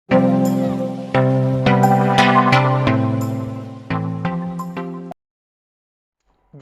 जय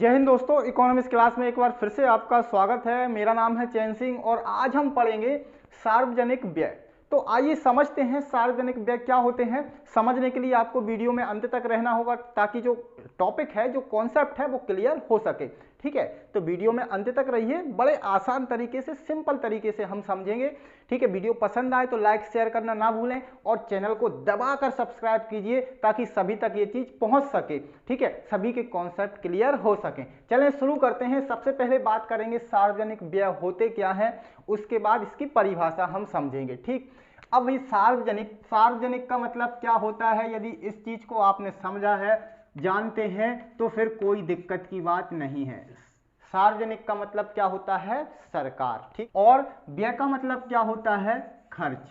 हिंद दोस्तों, economics class में एक बार फिर से आपका स्वागत है। मेरा नाम है चैन सिंह और आज हम पढ़ेंगे सार्वजनिक व्यय। तो आइए समझते हैं सार्वजनिक व्यय क्या होते हैं। समझने के लिए आपको वीडियो में अंत तक रहना होगा ताकि जो टॉपिक है, जो कॉन्सेप्ट है वो क्लियर हो सके। ठीक है, तो वीडियो में अंत तक रहिए। बड़े आसान तरीके से, सिंपल तरीके से हम समझेंगे। ठीक है, वीडियो पसंद आए तो लाइक शेयर करना ना भूलें और चैनल को दबाकर सब्सक्राइब कीजिए ताकि सभी तक ये चीज पहुंच सके। ठीक है, सभी के कॉन्सेप्ट क्लियर हो सके। चलें शुरू करते हैं। सबसे पहले बात करेंगे सार्वजनिक व्यय होते क्या है, उसके बाद इसकी परिभाषा हम समझेंगे। ठीक, अब ये सार्वजनिक का मतलब क्या होता है, यदि इस चीज को आपने समझा है, जानते हैं, तो फिर कोई दिक्कत की बात नहीं है। सार्वजनिक का मतलब क्या होता है, सरकार। ठीक, और व्यय का मतलब क्या होता है, खर्च।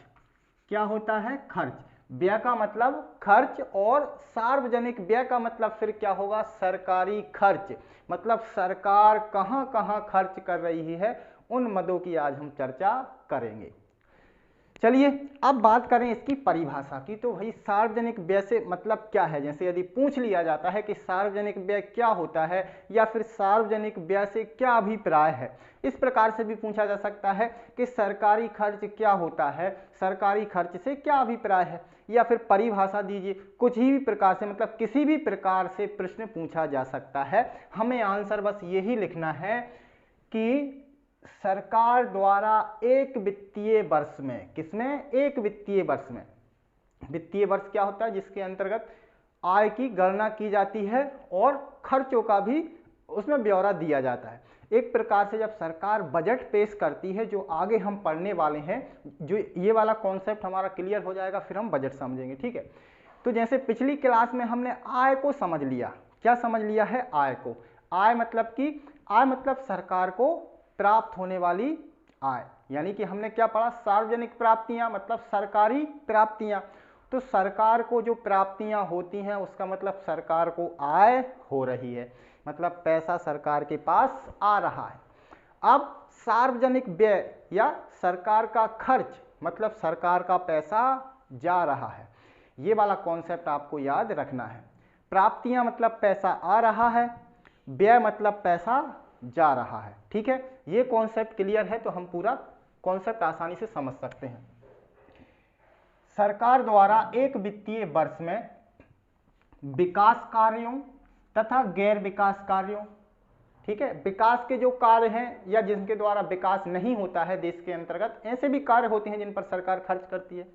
क्या होता है, खर्च। व्यय का मतलब खर्च और सार्वजनिक व्यय का मतलब फिर क्या होगा, सरकारी खर्च। मतलब सरकार कहां कहां खर्च कर रही है, उन मदों की आज हम चर्चा करेंगे। चलिए अब बात करें इसकी परिभाषा की। तो भाई सार्वजनिक व्यय से मतलब क्या है, जैसे यदि पूछ लिया जाता है कि सार्वजनिक व्यय क्या होता है या फिर सार्वजनिक व्यय से क्या अभिप्राय है, इस प्रकार से भी पूछा जा सकता है कि सरकारी खर्च क्या होता है, सरकारी खर्च से क्या अभिप्राय है, या फिर परिभाषा दीजिए। कुछ ही प्रकार से, मतलब किसी भी प्रकार से प्रश्न पूछा जा सकता है। हमें आंसर बस यही लिखना है कि सरकार द्वारा एक वित्तीय वर्ष में, किसमें, एक वित्तीय वर्ष में। वित्तीय वर्ष क्या होता है, जिसके अंतर्गत आय की गणना की जाती है और खर्चों का भी उसमें ब्यौरा दिया जाता है। एक प्रकार से जब सरकार बजट पेश करती है, जो आगे हम पढ़ने वाले हैं, जो ये वाला कॉन्सेप्ट हमारा क्लियर हो जाएगा, फिर हम बजट समझेंगे। ठीक है, तो जैसे पिछली क्लास में हमने आय को समझ लिया। क्या समझ लिया है, आय को। आय मतलब सरकार को प्राप्त होने वाली आय, यानी कि हमने क्या पढ़ा, सार्वजनिक प्राप्तियां मतलब सरकारी प्राप्तियां। तो सरकार को जो प्राप्तियां होती हैं उसका मतलब सरकार को आय हो रही है, मतलब पैसा सरकार के पास आ रहा है। अब सार्वजनिक व्यय या सरकार का खर्च मतलब सरकार का पैसा जा रहा है। ये वाला कॉन्सेप्ट आपको याद रखना है। प्राप्तियां मतलब पैसा आ रहा है, व्यय मतलब पैसा जा रहा है। ठीक है, ये कॉन्सेप्ट क्लियर है तो हम पूरा कॉन्सेप्ट आसानी से समझ सकते हैं। सरकार द्वारा एक वित्तीय वर्ष में विकास कार्यों तथा गैर विकास कार्यों, ठीक है, विकास के जो कार्य हैं या जिनके द्वारा विकास नहीं होता है देश के अंतर्गत, ऐसे भी कार्य होते हैं जिन पर सरकार खर्च करती है,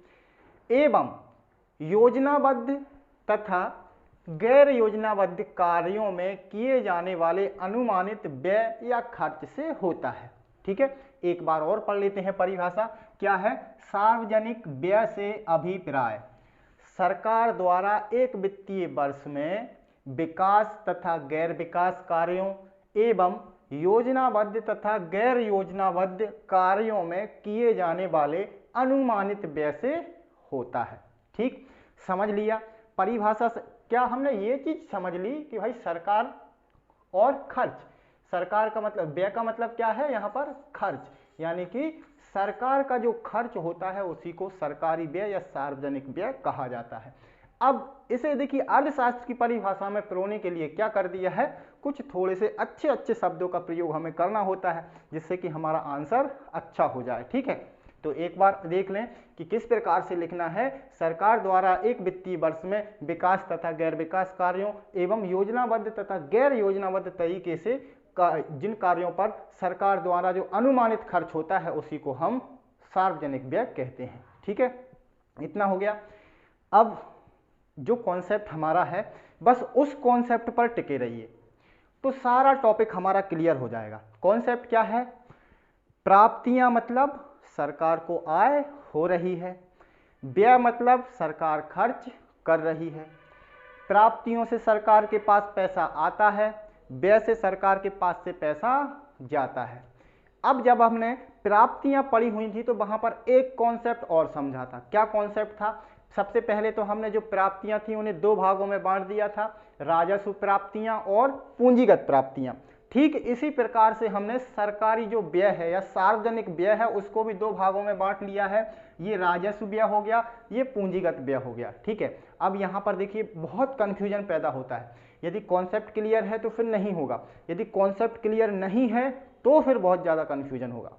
एवं योजनाबद्ध तथा गैर योजनाबद्ध कार्यों में किए जाने वाले अनुमानित व्यय या खर्च से होता है। ठीक है, एक बार और पढ़ लेते हैं परिभाषा। क्या है, सार्वजनिक व्यय से अभिप्राय सरकार द्वारा एक वित्तीय वर्ष में विकास तथा गैर विकास कार्यों एवं योजनाबद्ध तथा गैर योजनाबद्ध कार्यों में किए जाने वाले अनुमानित व्यय से होता है। ठीक, समझ लिया। परिभाषा से क्या हमने ये चीज समझ ली कि भाई सरकार और खर्च, सरकार का मतलब, व्यय का मतलब क्या है यहाँ पर, खर्च, यानी कि सरकार का जो खर्च होता है उसी को सरकारी व्यय या सार्वजनिक व्यय कहा जाता है। अब इसे देखिए, अर्थशास्त्र की परिभाषा में पिरोने के लिए क्या कर दिया है, कुछ थोड़े से अच्छे अच्छे शब्दों का प्रयोग हमें करना होता है जिससे कि हमारा आंसर अच्छा हो जाए। ठीक है, तो एक बार देख लें कि किस प्रकार से लिखना है। सरकार द्वारा एक वित्तीय वर्ष में विकास तथा गैर विकास कार्यों एवं योजनाबद्ध तथा गैर योजनाबद्ध तरीके से जिन कार्यों पर सरकार द्वारा जो अनुमानित खर्च होता है उसी को हम सार्वजनिक व्यय कहते हैं। ठीक है, इतना हो गया। अब जो कॉन्सेप्ट हमारा है, बस उस कॉन्सेप्ट पर टिके रहिए तो सारा टॉपिक हमारा क्लियर हो जाएगा। कॉन्सेप्ट क्या है, प्राप्तियां मतलब सरकार को आय हो रही है, व्यय मतलब सरकार खर्च कर रही है, प्राप्तियों से सरकार के पास पैसा आता है, व्यय से सरकार के पास से पैसा जाता है। अब जब हमने प्राप्तियां पढ़ी हुई थी तो वहां पर एक कॉन्सेप्ट और समझा था। क्या कॉन्सेप्ट था, सबसे पहले तो हमने जो प्राप्तियां थी उन्हें दो भागों में बांट दिया था, राजस्व प्राप्तियां और पूंजीगत प्राप्तियां। ठीक इसी प्रकार से हमने सरकारी जो व्यय है या सार्वजनिक व्यय है उसको भी दो भागों में बांट लिया है। ये राजस्व व्यय हो गया, ये पूंजीगत व्यय हो गया। ठीक है, अब यहाँ पर देखिए बहुत कंफ्यूजन पैदा होता है। यदि कॉन्सेप्ट क्लियर है तो फिर नहीं होगा, यदि कॉन्सेप्ट क्लियर नहीं है तो फिर बहुत ज्यादा कंफ्यूजन होगा।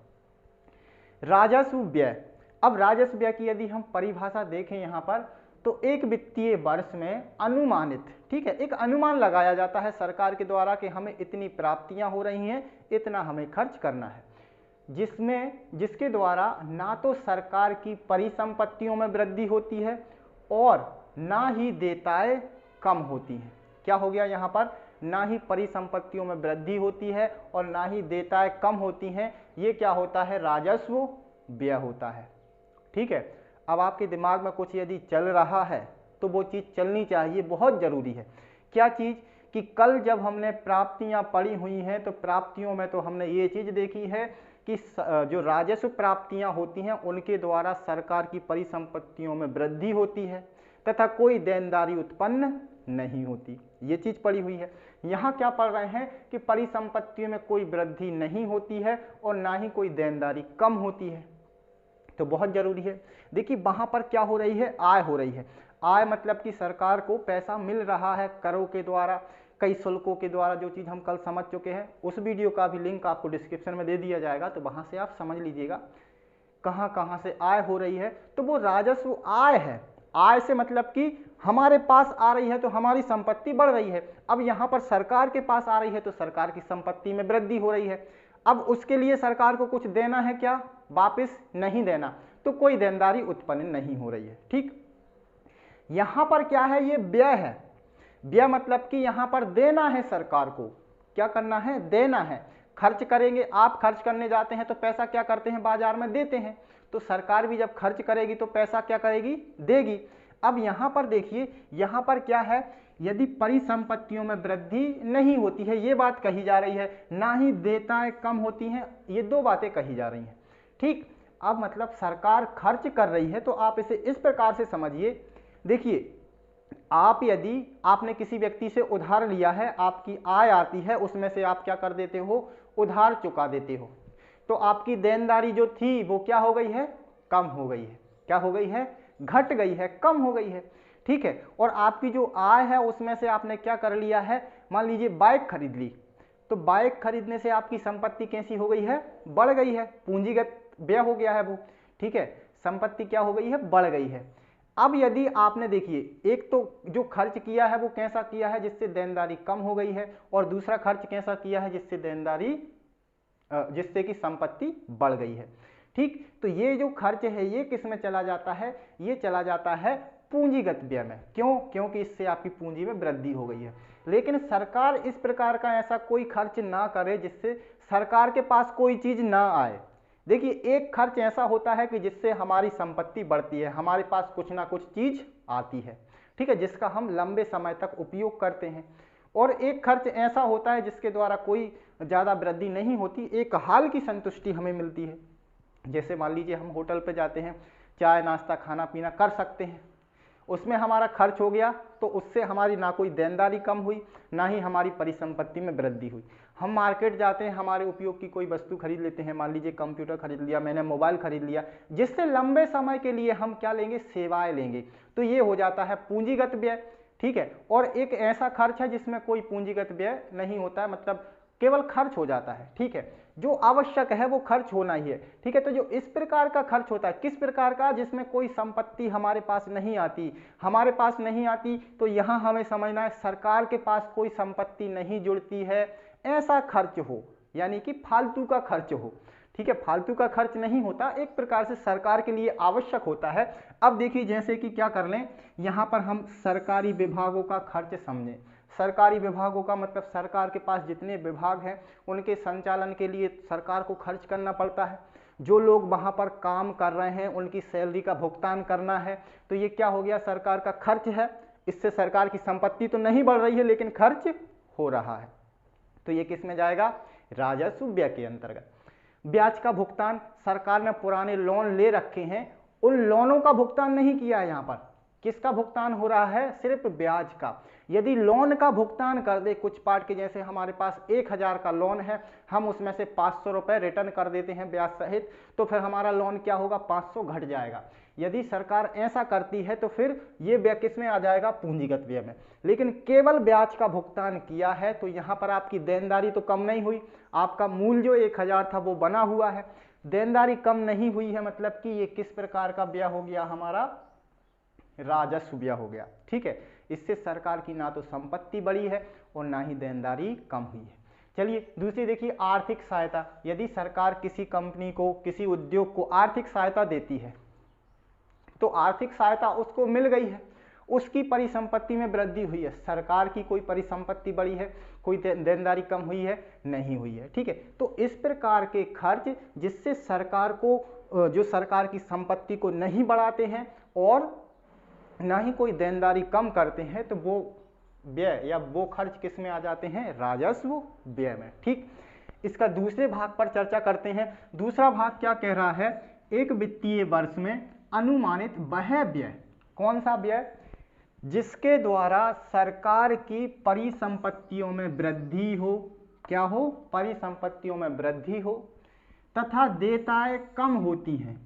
राजस्व व्यय, अब राजस्व व्यय की यदि हम परिभाषा देखें यहाँ पर, तो एक वित्तीय वर्ष में अनुमानित, ठीक है, एक अनुमान लगाया जाता है सरकार के द्वारा कि हमें इतनी प्राप्तियां हो रही हैं, इतना हमें खर्च करना है, जिसके द्वारा ना तो सरकार की परिसंपत्तियों में वृद्धि होती है और ना ही देयताएं कम होती हैं। क्या हो गया यहाँ पर, ना ही परिसंपत्तियों में वृद्धि होती है और ना ही देयताएं कम होती हैं। ये क्या होता है, राजस्व व्यय होता है। ठीक है, अब आपके दिमाग में कुछ यदि चल रहा है तो वो चीज चलनी चाहिए, बहुत जरूरी है। क्या चीज, कि कल जब हमने प्राप्तियां पढ़ी हुई हैं तो प्राप्तियों में तो हमने ये चीज देखी है कि जो राजस्व प्राप्तियां होती हैं उनके द्वारा सरकार की परिसंपत्तियों में वृद्धि होती है तथा कोई देनदारी उत्पन्न नहीं होती, ये चीज पड़ी हुई है। यहाँ क्या पढ़ रहे हैं कि परिसंपत्तियों में कोई वृद्धि नहीं होती है और ना ही कोई देनदारी कम होती है, तो बहुत जरूरी है। देखिए वहां पर क्या हो रही है, आय हो रही है। आय मतलब कि सरकार को पैसा मिल रहा है करों के द्वारा, कई शुल्कों के द्वारा, जो चीज हम कल समझ चुके हैं। उस वीडियो का भी लिंक आपको डिस्क्रिप्शन में दे दिया जाएगा, तो वहां से आप समझ लीजिएगा कहां कहां से आय हो रही है। तो वो राजस्व आय है। आय से मतलब कि हमारे पास आ रही है तो हमारी संपत्ति बढ़ रही है। अब यहां पर सरकार के पास आ रही है तो सरकार की संपत्ति में वृद्धि हो रही है। अब उसके लिए सरकार को कुछ देना है, क्या, वापस नहीं देना, तो कोई देनदारी उत्पन्न नहीं हो रही है। ठीक, यहां पर क्या है, ये व्यय है। व्यय मतलब कि यहां पर देना है सरकार को, क्या करना है, देना है। खर्च करेंगे, आप खर्च करने जाते हैं तो पैसा क्या करते हैं, बाजार में देते हैं, तो सरकार भी जब खर्च करेगी तो पैसा क्या करेगी, देगी। अब यहां पर देखिए, यहां पर क्या है, यदि परिसंपत्तियों में वृद्धि नहीं होती है, ये बात कही जा रही है, ना ही देयताएं कम होती हैं, ये दो बातें कही जा रही हैं। ठीक, अब मतलब सरकार खर्च कर रही है, तो आप इसे इस प्रकार से समझिए। देखिए, आप यदि आपने किसी व्यक्ति से उधार लिया है, आपकी आय आती है, उसमें से आप क्या कर देते हो, उधार चुका देते हो, तो आपकी देनदारी जो थी वो क्या हो गई है, कम हो गई है। क्या हो गई है, घट गई है, कम हो गई है। ठीक है, और आपकी जो आय है उसमें से आपने क्या कर लिया है, मान लीजिए बाइक खरीद ली, तो बाइक खरीदने से आपकी संपत्ति कैसी हो गई है, बढ़ गई है, पूंजीगत व्यय हो गया है वो। ठीक है, संपत्ति क्या हो गई है, बढ़ गई है। अब यदि आपने देखिए, एक तो जो खर्च किया है वो कैसा किया है, जिससे देनदारी कम हो गई है, और दूसरा खर्च कैसा किया है, जिससे कि संपत्ति बढ़ गई है। ठीक, तो ये जो खर्च है ये किस में चला जाता है, ये चला जाता है पूंजीगत व्यय में। क्यों, क्योंकि इससे आपकी पूंजी में वृद्धि हो गई है। लेकिन सरकार इस प्रकार का ऐसा कोई खर्च ना करे जिससे सरकार के पास कोई चीज ना आए। देखिए, एक खर्च ऐसा होता है कि जिससे हमारी संपत्ति बढ़ती है, हमारे पास कुछ ना कुछ चीज आती है, ठीक है, जिसका हम लंबे समय तक उपयोग करते हैं। और एक खर्च ऐसा होता है जिसके द्वारा कोई ज्यादा वृद्धि नहीं होती, एक हाल की संतुष्टि हमें मिलती है। जैसे मान लीजिए हम होटल पे जाते हैं, चाय नाश्ता खाना पीना कर सकते हैं, उसमें हमारा खर्च हो गया, तो उससे हमारी ना कोई देनदारी कम हुई, ना ही हमारी परिसंपत्ति में वृद्धि हुई। हम मार्केट जाते हैं, हमारे उपयोग की कोई वस्तु खरीद लेते हैं, मान लीजिए कंप्यूटर खरीद लिया, मैंने मोबाइल खरीद लिया, जिससे लंबे समय के लिए हम क्या लेंगे, सेवाएं लेंगे, तो ये हो जाता है पूंजीगत व्यय। ठीक है, और एक ऐसा खर्च है जिसमें कोई पूंजीगत व्यय नहीं होता है, मतलब केवल खर्च हो जाता है। ठीक है, जो आवश्यक है वो खर्च होना ही है। ठीक है, तो जो इस प्रकार का खर्च होता है, किस प्रकार का, जिसमें कोई संपत्ति हमारे पास नहीं आती, तो यहां हमें समझना है सरकार के पास कोई संपत्ति नहीं जुड़ती है, ऐसा खर्च हो, यानी कि फालतू का खर्च हो। ठीक है, फालतू का खर्च नहीं होता, एक प्रकार से सरकार के लिए आवश्यक होता है। अब देखिए, जैसे कि क्या कर लें, यहां पर हम सरकारी विभागों का खर्च समझें। सरकारी विभागों का मतलब सरकार के पास जितने विभाग हैं उनके संचालन के लिए सरकार को खर्च करना पड़ता है। जो लोग वहां पर काम कर रहे हैं उनकी सैलरी का भुगतान करना है, तो ये क्या हो गया, सरकार का खर्च है। इससे सरकार की संपत्ति तो नहीं बढ़ रही है लेकिन खर्च हो रहा है, तो ये किस में जाएगा, राजस्व व्यय के अंतर्गत। ब्याज का भुगतान, सरकार ने पुराने लोन ले रखे हैं, उन लोनों का भुगतान नहीं किया है यहाँ पर, किसका भुगतान हो रहा है? सिर्फ ब्याज का। यदि लोन का भुगतान कर दे कुछ पार्ट के, जैसे हमारे पास 1000 का लोन है, हम उसमें से 500 रुपए रिटर्न कर देते हैं ब्याज सहित, तो फिर हमारा लोन क्या होगा? 500 घट जाएगा। यदि सरकार ऐसा करती है तो फिर ये व्यय किस में आ जाएगा? पूंजीगत व्यय में। लेकिन केवल ब्याज का भुगतान किया है तो यहां पर आपकी देनदारी तो कम नहीं हुई, आपका मूल जो 1000 था वो बना हुआ है, देनदारी कम नहीं हुई है, मतलब कि ये किस प्रकार का व्यय हो गया? हमारा राजस्व व्यय हो गया। ठीक है, इससे सरकार की ना तो संपत्ति बढ़ी है और ना ही देनदारी कम हुई है। चलिए दूसरी देखिए, आर्थिक सहायता। यदि सरकार किसी कंपनी को, किसी उद्योग को आर्थिक सहायता देती है तो आर्थिक सहायता उसको मिल गई है, उसकी परिसंपत्ति में वृद्धि हुई है। सरकार की कोई परिसंपत्ति बढ़ी है, कोई देनदारी कम हुई है? नहीं हुई है। ठीक है, तो इस प्रकार के खर्च जिससे सरकार को, जो सरकार की संपत्ति को नहीं बढ़ाते हैं और ना ही कोई देनदारी कम करते हैं, तो वो व्यय या वो खर्च किस में आ जाते हैं? राजस्व व्यय में। ठीक, इसका दूसरे भाग पर चर्चा करते हैं। दूसरा भाग क्या कह रहा है? एक वित्तीय वर्ष में अनुमानित वह व्यय, कौन सा व्यय? जिसके द्वारा सरकार की परिसंपत्तियों में वृद्धि हो। क्या हो? परिसंपत्तियों में वृद्धि हो तथा देयताएं कम होती हैं।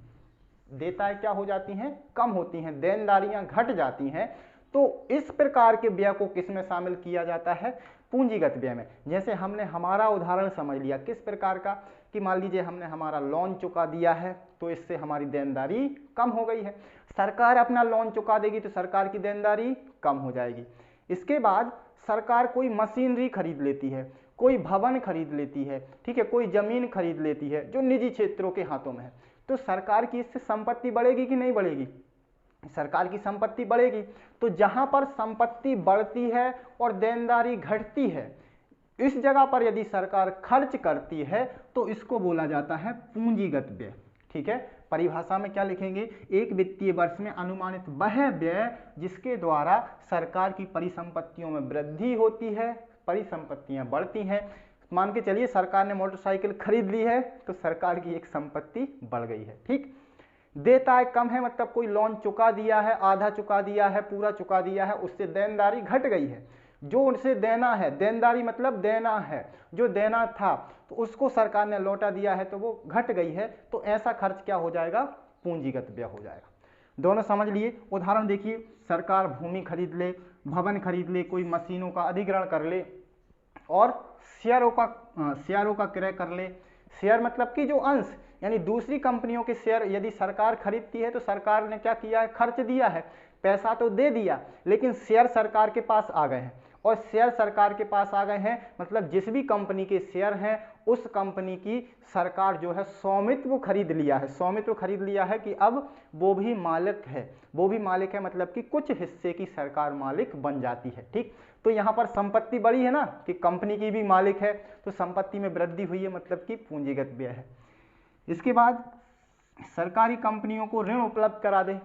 देयताएं क्या हो जाती हैं? कम होती हैं, देनदारियां घट जाती हैं। तो इस प्रकार के व्यय को किस में शामिल किया जाता है? पूंजीगत व्यय में। जैसे हमने हमारा उदाहरण समझ लिया किस प्रकार का, कि मान लीजिए हमने हमारा लोन चुका दिया है तो इससे हमारी देनदारी कम हो गई है। सरकार अपना लोन चुका देगी तो सरकार की देनदारी कम हो जाएगी। इसके बाद सरकार कोई मशीनरी खरीद लेती है, कोई भवन खरीद लेती है, ठीक है, कोई जमीन खरीद लेती है जो निजी क्षेत्रों के हाथों में है, तो सरकार की इससे संपत्ति बढ़ेगी कि नहीं बढ़ेगी? सरकार की संपत्ति बढ़ेगी। तो जहां पर संपत्ति बढ़ती है और देनदारी घटती है, इस जगह पर यदि सरकार खर्च करती है तो इसको बोला जाता है पूंजीगत व्यय। ठीक है, परिभाषा में क्या लिखेंगे? एक वित्तीय वर्ष में अनुमानित वह व्यय जिसके द्वारा सरकार की परिसंपत्तियों में वृद्धि होती है, परिसंपत्तियां बढ़ती हैं। मान के चलिए सरकार ने मोटरसाइकिल खरीद ली है तो सरकार की एक संपत्ति बढ़ गई है। ठीक, देयताएं कम है, मतलब कोई लोन चुका दिया है, आधा चुका दिया है, पूरा चुका दिया है, उससे देनदारी घट गई है। जो उनसे देना है, देनदारी मतलब देना है, जो देना था तो उसको सरकार ने लौटा दिया है तो वो घट गई है, तो ऐसा खर्च क्या हो जाएगा? पूंजीगत व्यय हो जाएगा। दोनों समझ लिए। उदाहरण देखिए, सरकार भूमि खरीद ले, भवन खरीद ले, कोई मशीनों का अधिग्रहण कर ले और शेयरों का क्रय कर ले। शेयर मतलब कि जो अंश, यानी दूसरी कंपनियों के शेयर यदि सरकार खरीदती है तो सरकार ने क्या किया है? खर्च दिया है, पैसा तो दे दिया, लेकिन शेयर सरकार के पास आ गए हैं। और शेयर सरकार के पास आ गए हैं मतलब जिस भी कंपनी के शेयर हैं उस कंपनी की सरकार जो है स्वामित्व खरीद लिया है। स्वामित्व खरीद लिया है कि अब वो भी मालिक है, वो भी मालिक है, मतलब कि कुछ हिस्से की सरकार मालिक बन जाती है। ठीक, तो यहाँ पर संपत्ति बड़ी है ना, कि कंपनी की भी मालिक है, तो संपत्ति में वृद्धि हुई है, मतलब कि पूंजीगत व्यय है। इसके बाद सरकारी कंपनियों को ऋण उपलब्ध करा दे।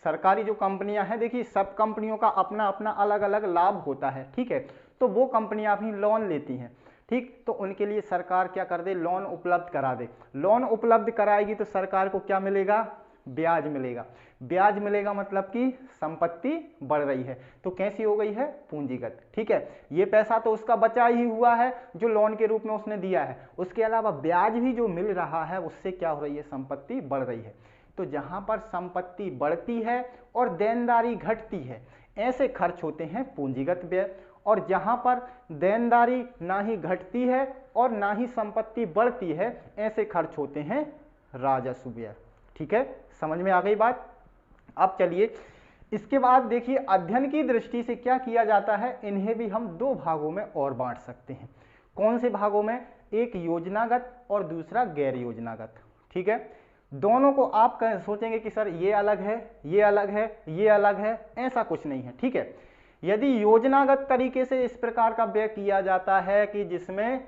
सरकारी जो कंपनियां हैं, देखिए सब कंपनियों का अपना अपना अलग अलग लाभ होता है। ठीक है, तो वो कंपनियां भी लोन लेती हैं। ठीक, तो उनके लिए सरकार क्या कर दे? लोन उपलब्ध करा दे। लोन उपलब्ध कराएगी तो सरकार को क्या मिलेगा? ब्याज मिलेगा। ब्याज मिलेगा मतलब कि संपत्ति बढ़ रही है, तो कैसी हो गई है? पूंजीगत। ठीक है, ये पैसा तो उसका बचा ही हुआ है जो लोन के रूप में उसने दिया है, उसके अलावा ब्याज भी जो मिल रहा है उससे क्या हो रही है? संपत्ति बढ़ रही है। तो जहां पर संपत्ति बढ़ती है और देनदारी घटती है, ऐसे खर्च होते हैं पूंजीगत व्यय। और जहां पर देनदारी ना ही घटती है और ना ही संपत्ति बढ़ती है, ऐसे खर्च होते हैं राजस्व व्यय। ठीक है, समझ में आ गई बात? अब चलिए इसके बाद देखिए, अध्ययन की दृष्टि से क्या किया जाता है, इन्हें भी हम दो भागों में और बांट सकते हैं। कौन से भागों में? एक योजनागत और दूसरा गैर योजनागत। ठीक है, दोनों को आप सोचेंगे कि सर ये अलग है, ये अलग है, ये अलग है, ऐसा कुछ नहीं है। ठीक है, यदि योजनागत तरीके से इस प्रकार का व्यय किया जाता है कि जिसमें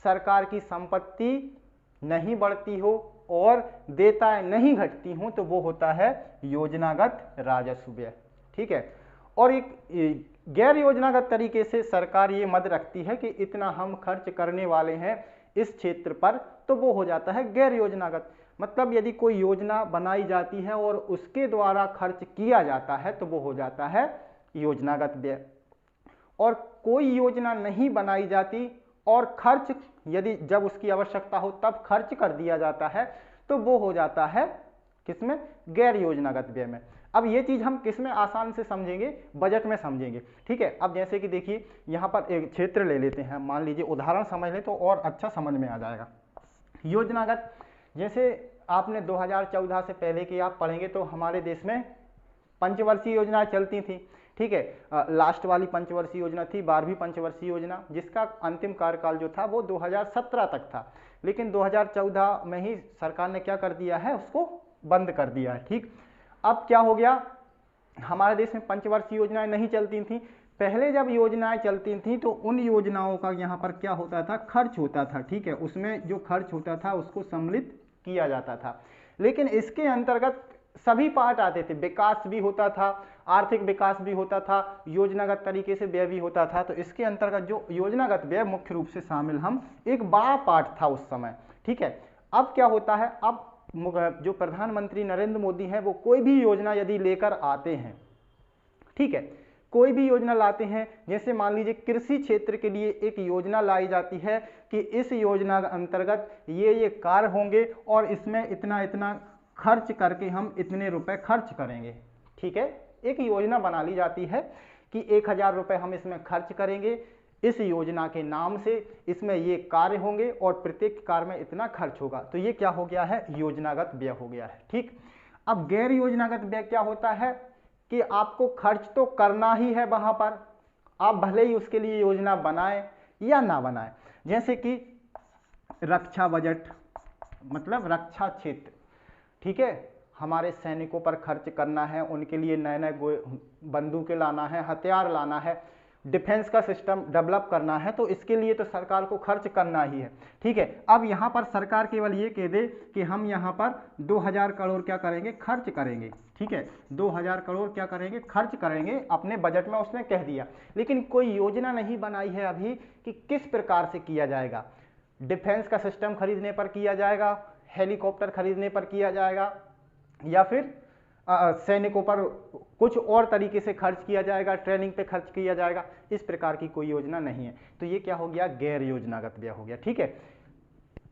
सरकार की संपत्ति नहीं बढ़ती हो और देयताएं नहीं घटती हों, तो वो होता है योजनागत राजस्व व्यय। ठीक है, और एक गैर योजनागत तरीके से सरकार ये मद रखती है कि इतना हम खर्च करने वाले हैं इस क्षेत्र पर, तो वो हो जाता है गैर योजनागत। मतलब यदि कोई योजना बनाई जाती है और उसके द्वारा खर्च किया जाता है तो वो हो जाता है योजनागत व्यय। और कोई योजना नहीं बनाई जाती और खर्च यदि जब उसकी आवश्यकता हो तब खर्च कर दिया जाता है तो वो हो जाता है किसमें, गैर योजनागत व्यय में। अब ये चीज हम किसमें आसान से समझेंगे, बजट में समझेंगे। ठीक है, अब जैसे कि देखिए यहाँ पर एक क्षेत्र ले लेते हैं, मान लीजिए उदाहरण समझ लें तो और अच्छा समझ में आ जाएगा। योजनागत, जैसे आपने 2014 से पहले की आप पढ़ेंगे तो हमारे देश में पंचवर्षीय योजनाएं चलती थी। ठीक है, लास्ट वाली पंचवर्षीय योजना थी 12वीं पंचवर्षीय योजना, जिसका अंतिम कार्यकाल जो था वो 2017 तक था, लेकिन 2014 में ही सरकार ने क्या कर दिया है, उसको बंद कर दिया है। ठीक, अब क्या हो गया, हमारे देश में पंचवर्षीय योजनाएं नहीं चलती थी। पहले जब योजनाएं चलती थी तो उन योजनाओं का यहाँ पर क्या होता था, खर्च होता था। ठीक है, उसमें जो खर्च होता था उसको सम्मिलित किया जाता था, लेकिन इसके अंतर्गत सभी पार्ट आते थे, विकास भी होता था, आर्थिक विकास भी होता था, योजनागत तरीके से व्यय भी होता था। तो इसके अंतर्गत जो योजनागत व्यय मुख्य रूप से शामिल हम एक बड़ा पार्ट था उस समय। ठीक है, अब क्या होता है, अब जो प्रधानमंत्री नरेंद्र मोदी हैं वो कोई भी योजना यदि लेकर आते हैं, ठीक है, कोई भी योजना लाते हैं, जैसे मान लीजिए कृषि क्षेत्र के लिए एक योजना लाई जाती है कि इस योजना के अंतर्गत ये कार्य होंगे और इसमें इतना इतना खर्च करके हम इतने रुपए खर्च करेंगे। ठीक है, एक योजना बना ली जाती है कि 1000 रुपए हम इसमें खर्च करेंगे, इस योजना के नाम से इसमें ये कार्य होंगे और प्रत्येक कार्य में इतना खर्च होगा। तो ये क्या हो गया है, योजनागत व्यय हो गया है। ठीक, अब गैर योजनागत व्यय क्या होता है कि आपको खर्च तो करना ही है वहां पर, आप भले ही उसके लिए योजना बनाएं या ना बनाएं। जैसे कि रक्षा बजट, मतलब रक्षा क्षेत्र, ठीक है, हमारे सैनिकों पर खर्च करना है, उनके लिए नए नए बंदूकें लाना है, हथियार लाना है, डिफेंस का सिस्टम डेवलप करना है, तो इसके लिए तो सरकार को खर्च करना ही है। ठीक है, अब यहाँ पर सरकार केवल ये कह दे कि हम यहाँ पर 2000 करोड़ क्या करेंगे, खर्च करेंगे। ठीक है, 2000 करोड़ क्या करेंगे, खर्च करेंगे, अपने बजट में उसने कह दिया, लेकिन कोई योजना नहीं बनाई है अभी कि किस प्रकार से किया जाएगा। डिफेंस का सिस्टम खरीदने पर किया जाएगा, हेलीकॉप्टर खरीदने पर किया जाएगा, या फिर सैनिकों पर कुछ और तरीके से खर्च किया जाएगा, ट्रेनिंग पे खर्च किया जाएगा, इस प्रकार की कोई योजना नहीं है। तो ये क्या हो गया, गैर योजनागत व्यय हो गया। ठीक है,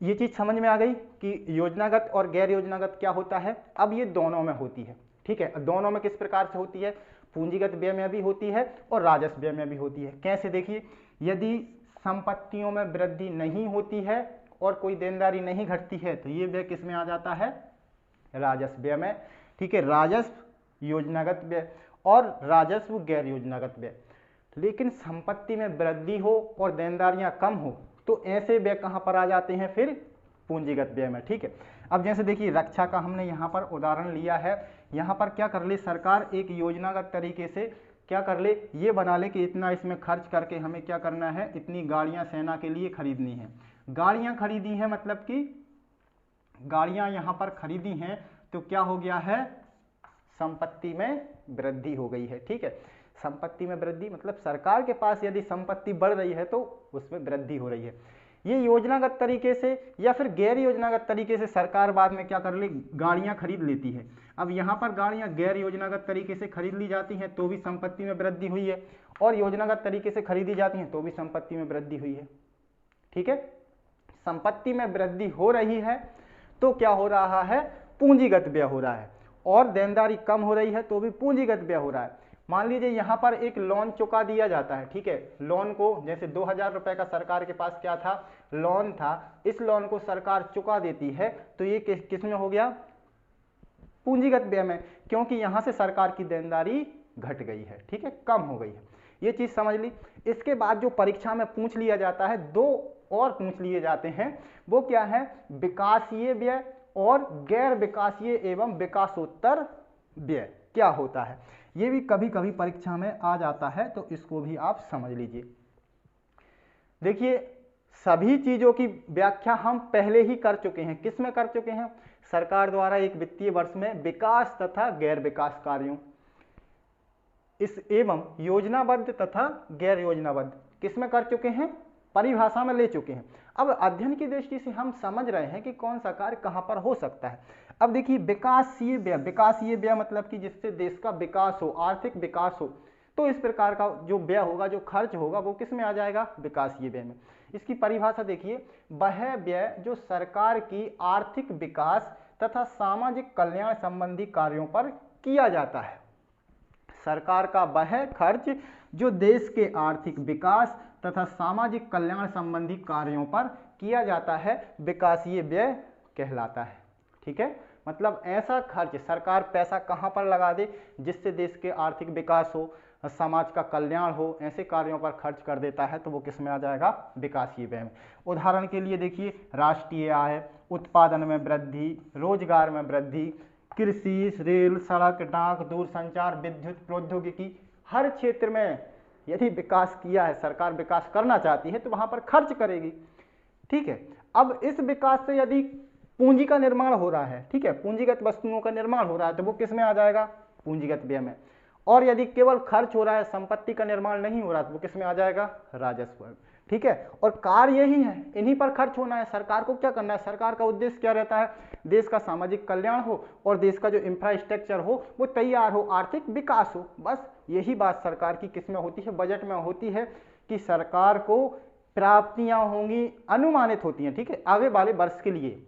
ये चीज समझ में आ गई कि योजनागत और गैर योजनागत क्या होता है। अब ये दोनों में होती है। ठीक है, दोनों में किस प्रकार से होती है, पूंजीगत व्यय में भी होती है और राजस्व व्यय में भी होती है। कैसे, देखिए, यदि संपत्तियों में वृद्धि नहीं होती है और कोई देनदारी नहीं घटती है तो ये व्यय किस में आ जाता है, राजस्व व्यय में। ठीक है, राजस्व योजनागत व्यय और राजस्व गैर योजनागत व्यय। लेकिन संपत्ति में वृद्धि हो और देनदारियां कम हो तो ऐसे व्यय कहां पर आ जाते हैं, फिर पूंजीगत व्यय में। ठीक है, अब जैसे देखिए रक्षा का हमने यहां पर उदाहरण लिया है, यहां पर क्या कर ले सरकार, एक योजनागत तरीके से क्या कर ले, ये बना ले कि इतना इसमें खर्च करके हमें क्या करना है, इतनी गाड़ियां सेना के लिए खरीदनी है। गाड़ियां खरीदी हैं, मतलब कि गाड़ियां यहां पर खरीदी हैं तो क्या हो गया है, संपत्ति में वृद्धि हो गई है। ठीक है, संपत्ति में वृद्धि मतलब सरकार के पास यदि संपत्ति बढ़ रही है तो उसमें वृद्धि हो रही है। ये योजनागत तरीके से या फिर गैर योजनागत तरीके से सरकार बाद में क्या कर ले, गाड़ियां खरीद लेती है। अब यहाँ पर गाड़ियां गैर योजनागत तरीके से खरीद ली जाती हैं तो भी संपत्ति में वृद्धि हुई है, और योजनागत तरीके से खरीदी जाती हैं तो भी संपत्ति में वृद्धि हुई है। ठीक है, संपत्ति में वृद्धि हो रही है तो क्या हो रहा है, पूंजीगत व्यय हो रहा है, और देनदारी कम हो रही है तो भी पूंजीगत व्यय हो रहा है। मान लीजिए यहाँ पर एक लोन चुका दिया जाता है। ठीक है, लोन को जैसे 2000 रुपए का सरकार के पास क्या था, लोन था, इस लोन को सरकार चुका देती है तो ये किस में हो गया, पूंजीगत व्यय में, क्योंकि यहां से सरकार की देनदारी घट गई है। ठीक है, कम हो गई है, ये चीज समझ ली। इसके बाद जो परीक्षा में पूछ लिया जाता है, दो और पूछ लिए जाते हैं, वो क्या है, विकासीय व्यय और गैर विकासीय एवं विकासोत्तर व्यय क्या होता है। ये भी कभी कभी परीक्षा में आ जाता है, तो इसको भी आप समझ लीजिए। देखिए, सभी चीजों की व्याख्या हम पहले ही कर चुके हैं। किस में कर चुके हैं, सरकार द्वारा एक वित्तीय वर्ष में विकास तथा गैर विकास कार्यों इस एवं योजनाबद्ध तथा गैर योजनाबद्ध किस में कर चुके हैं, परिभाषा में ले चुके हैं। अब अध्ययन की दृष्टि से हम समझ रहे हैं कि कौन सा कार्य कहाँ पर हो सकता है। अब देखिए विकासीय व्यय, विकासीय व्यय मतलब कि जिससे देश का विकास हो, आर्थिक विकास हो, तो इस प्रकार का जो व्यय होगा, जो खर्च होगा, वो किस में आ जाएगा, विकासीय व्यय में। इसकी परिभाषा देखिए, वह व्यय जो सरकार की आर्थिक विकास तथा सामाजिक कल्याण संबंधी कार्यों पर किया जाता है। सरकार का वह खर्च जो देश के आर्थिक विकास तथा सामाजिक कल्याण संबंधी कार्यों पर किया जाता है, विकासीय व्यय कहलाता है। ठीक है, मतलब ऐसा खर्च सरकार पैसा कहाँ पर लगा दे जिससे देश के आर्थिक विकास हो, समाज का कल्याण हो, ऐसे कार्यों पर खर्च कर देता है, तो वो किस में आ जाएगा, विकासीय व्यय में। उदाहरण के लिए देखिए, राष्ट्रीय आय, उत्पादन में वृद्धि, रोजगार में वृद्धि, कृषि, रेल, सड़क, डाक, दूरसंचार, विद्युत प्रौद्योगिकी, हर क्षेत्र में यदि विकास किया है, सरकार विकास करना चाहती है, तो वहां पर खर्च करेगी। ठीक है, अब इस विकास से यदि पूंजी का निर्माण हो रहा है, ठीक है, पूंजीगत वस्तुओं का निर्माण हो रहा है, तो वो किस में आ जाएगा, पूंजीगत व्यय में। और यदि केवल खर्च हो रहा है, संपत्ति का निर्माण नहीं हो रहा, तो वो किस में आ जाएगा, राजस्व में। ठीक है, और कार्य यही है, इन्हीं पर खर्च होना है। सरकार को क्या करना है, सरकार का उद्देश्य क्या रहता है, देश का सामाजिक कल्याण हो और देश का जो इंफ्रास्ट्रक्चर हो वो तैयार हो, आर्थिक विकास हो। बस यही बात सरकार की किस में होती है, बजट में होती है, कि सरकार को प्राप्तियां होंगी, अनुमानित होती हैं। ठीक है, आगे वाले वर्ष के लिए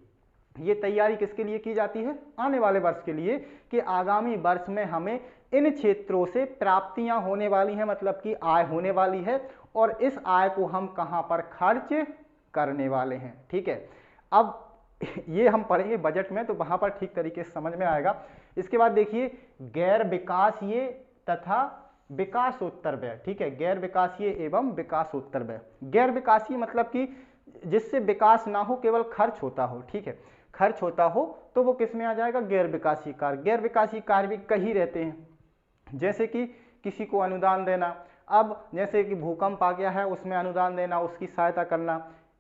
ये तैयारी किसके लिए की जाती है, आने वाले वर्ष के लिए, कि आगामी वर्ष में हमें इन क्षेत्रों से प्राप्तियां होने वाली हैं, मतलब कि आय होने वाली है, और इस आय को हम कहां पर खर्च करने वाले हैं। ठीक है, अब ये हम पढ़ेंगे बजट में, तो वहां पर ठीक तरीके से समझ में आएगा। इसके बाद देखिए, गैर विकासीय तथा विकासोत्तर व्यय। ठीक है, गैर विकासीय एवं विकासोत्तर व्यय। गैर विकासीय मतलब कि जिससे विकास ना हो, केवल खर्च होता हो। ठीक है, खर्च होता हो तो वो किस में आ जाएगा, गैर विकासीय कार्य। गैर विकासीय कार्य भी कई रहते हैं, जैसे कि किसी को अनुदान देना, अब जैसे कि भूकंप आ गया है, उसमें अनुदान देना, उसकी सहायता करना,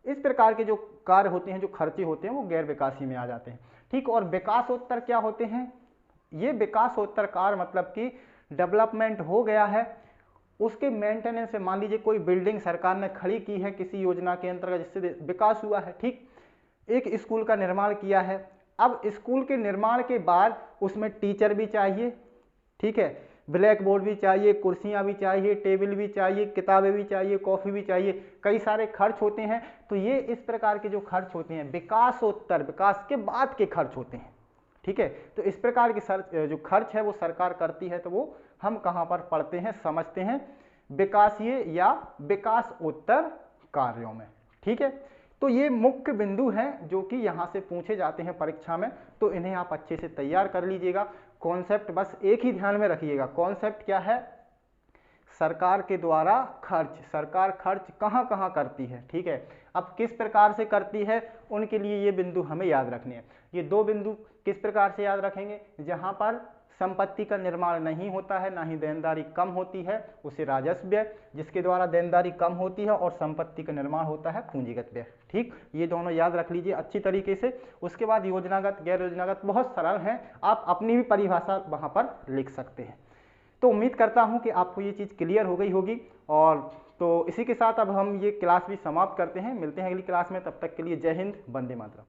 इस प्रकार के जो कार्य होते हैं, जो खर्चे होते हैं, वो गैर विकासीय में आ जाते हैं। ठीक, और विकासोत्तर क्या होते हैं, ये विकासोत्तर कार्य मतलब कि डेवलपमेंट हो गया है, उसके मेंटेनेंस से, मान लीजिए कोई बिल्डिंग सरकार ने खड़ी की है किसी योजना के अंतर्गत जिससे विकास हुआ है। ठीक, एक स्कूल का निर्माण किया है, अब स्कूल के निर्माण के बाद उसमें टीचर भी चाहिए, ठीक है, ब्लैक बोर्ड भी चाहिए, कुर्सियां भी चाहिए, टेबल भी चाहिए, किताबें भी चाहिए, कॉफी भी चाहिए, कई सारे खर्च होते हैं। तो ये इस प्रकार के जो खर्च होते हैं विकासोत्तर, विकास के बाद के खर्च होते हैं। ठीक है, तो इस प्रकार की जो खर्च है वो सरकार करती है, तो वो हम कहां पर पढ़ते हैं, समझते हैं, विकासीय या विकासोत्तर कार्यों में। ठीक है, तो ये मुख्य बिंदु हैं जो कि यहां से पूछे जाते हैं परीक्षा में, तो इन्हें आप अच्छे से तैयार कर लीजिएगा। कॉन्सेप्ट बस एक ही ध्यान में रखिएगा, कॉन्सेप्ट क्या है, सरकार के द्वारा खर्च, सरकार खर्च कहां कहां करती है। ठीक है, अब किस प्रकार से करती है, उनके लिए ये बिंदु हमें याद रखने हैं। ये दो बिंदु किस प्रकार से याद रखेंगे, जहां पर संपत्ति का निर्माण नहीं होता है, ना ही देनदारी कम होती है, उसे राजस्व व्यय, जिसके द्वारा देनदारी कम होती है और संपत्ति का निर्माण होता है पूंजीगत व्यय। ठीक, ये दोनों याद रख लीजिए अच्छी तरीके से। उसके बाद योजनागत, गैर योजनागत बहुत सरल है, आप अपनी भी परिभाषा वहां पर लिख सकते हैं। तो उम्मीद करता हूं कि आपको ये चीज़ क्लियर हो गई होगी। और तो इसी के साथ अब हम ये क्लास भी समाप्त करते हैं, मिलते हैं अगली क्लास में, तब तक के लिए जय हिंद, वंदे मातरम।